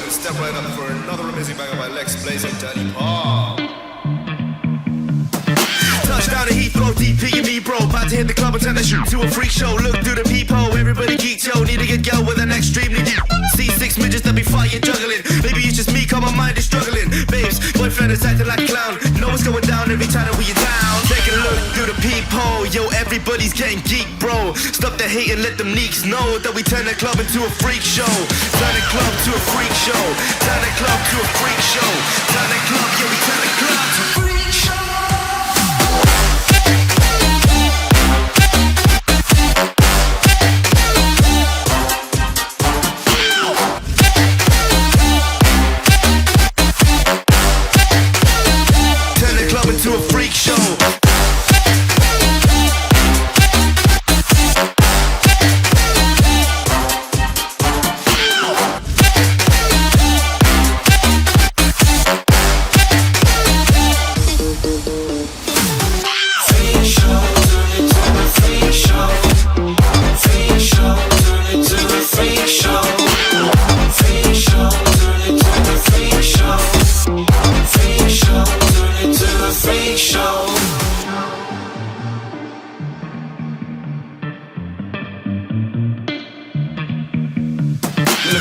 Step right up for another amazing banger by Lex Blaze and Danny Paul. Touchdown to Heathrow, DP and me, bro. About to hit the club and turn that shit to a freak show. Look through the peephole, everybody geek, yo. Need to get girl with an extremely deep. See six midgets that be fighting, juggling. Maybe it's just me, cause my mind is struggling. Babes, boyfriend is acting like a clown. Know what's going down every time that we are down. Take a look through the peephole, yo. Everybody's getting geek, bro. Stop the hate and let them neeks know that we turn the club into a freak show. Turn the club to a freak show. Turn the club to a freak show. Turn the club, yeah, we turn the club to a freak show. To a freak show.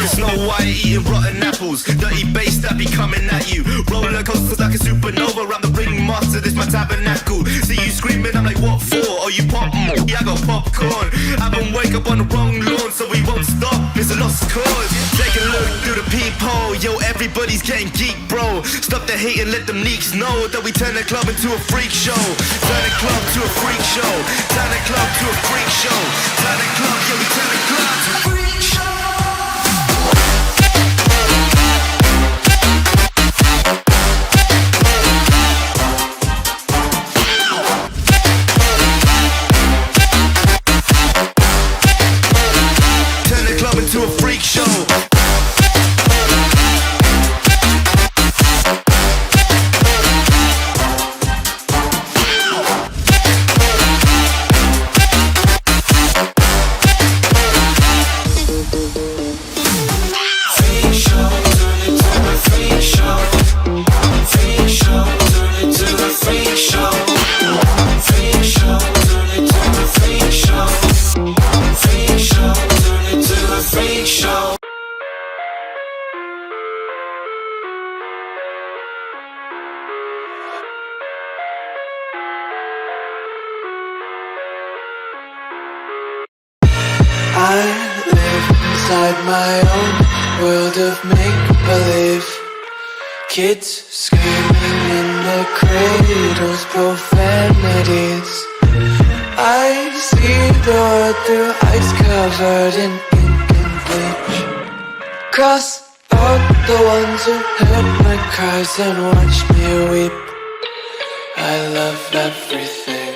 Snow White eating rotten apples, dirty bass that be coming at you. Roller coasters like a supernova, I'm the ringmaster, this my tabernacle. See you screaming, I'm like, what for? Oh, you pop? Yeah, I got popcorn. Haven't wake up on the wrong lawn, so we won't stop, it's a lost cause. Take a look through the peephole, yo, everybody's getting geek, bro. Stop the hate and let them neeks know that we turn the club into a freak show. Turn the club to a freak show. Turn the club to a freak show. Turn the club, yeah, we turn the club to a freak show. To a freak show. I live inside my own world of make-believe. Kids screaming in their cradles, profanities. I see the world through ice covered in ink and bleach. Cross out the ones who heard my cries and watched me weep. I love everything.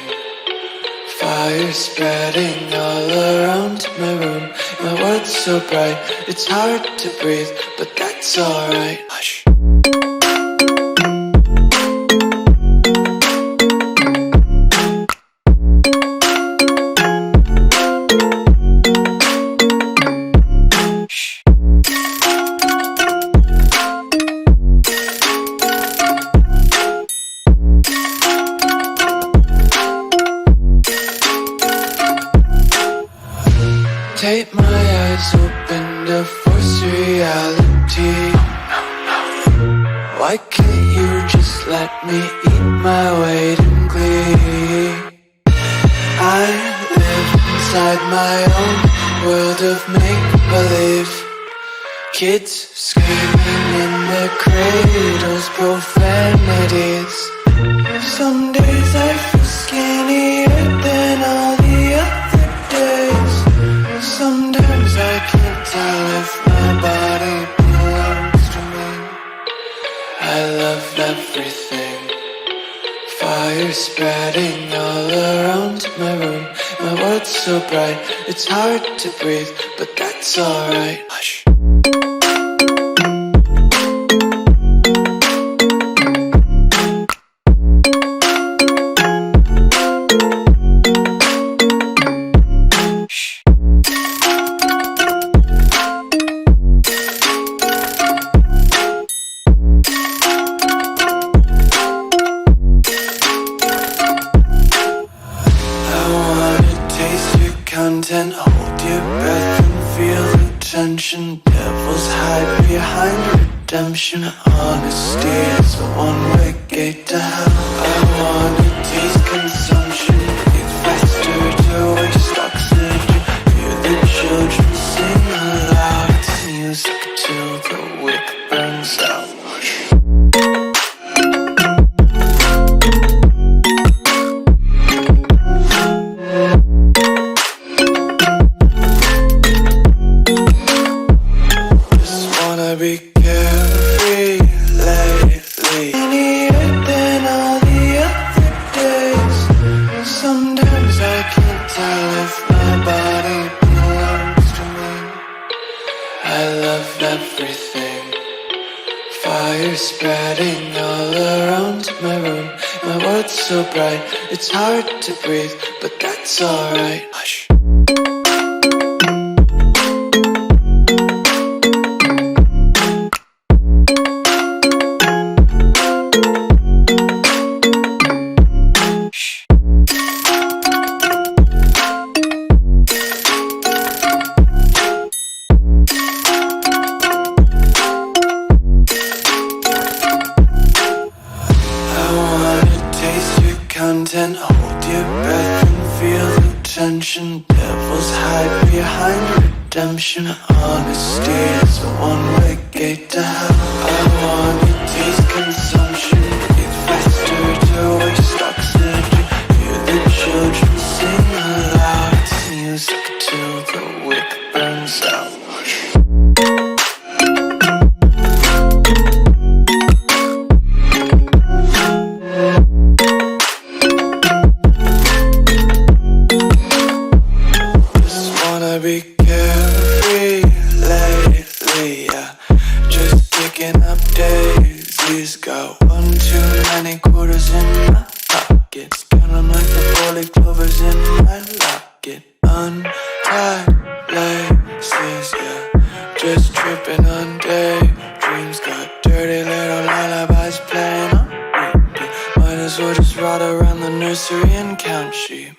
Fire spreading all around my room. My world's so bright, it's hard to breathe, but that's alright. Hush. Take my eyes open to force reality. Why can't you just let me eat my weight in glee? I live inside my own world of make-believe. Kids screaming in their cradles, profanities. Some days I feel skinnier than all the other days. Sometimes I can't tell if my body belongs to me. I I love everything. Fire spreading all around my room. My world's so bright, it's hard to breathe, but that's alright. Hush. Content, hold your breath and feel the tension. Devils hide behind redemption. Honesty is a one-way gate to hell. I wanna taste consumption. Eat faster to waste oxygen. Hear the children sing aloud. It's music till the wick burns out. Be carefree lately. Neater than all the other days. Sometimes I can't tell if my body belongs to me. I love everything. Fire spreading all around my room. My world's so bright, it's hard to breathe, but that's alright. Hush. Content, hold your breath and feel the tension. Devils hide behind redemption. Honesty is a one-way gate to hell. I wanna taste consumption. Eat faster to waste oxygen. Hear the children sing aloud. It's music till the wick burns out. Be carefree lately, yeah. Just picking up daisies. Got one too many quarters in my pockets. Count 'em like the 4-leaf clovers in my locket. Untied laces, yeah. Just tripping on daydreams. Got dirty little lullabies playing on repeat. Might as well just ride around the nursery and count sheep.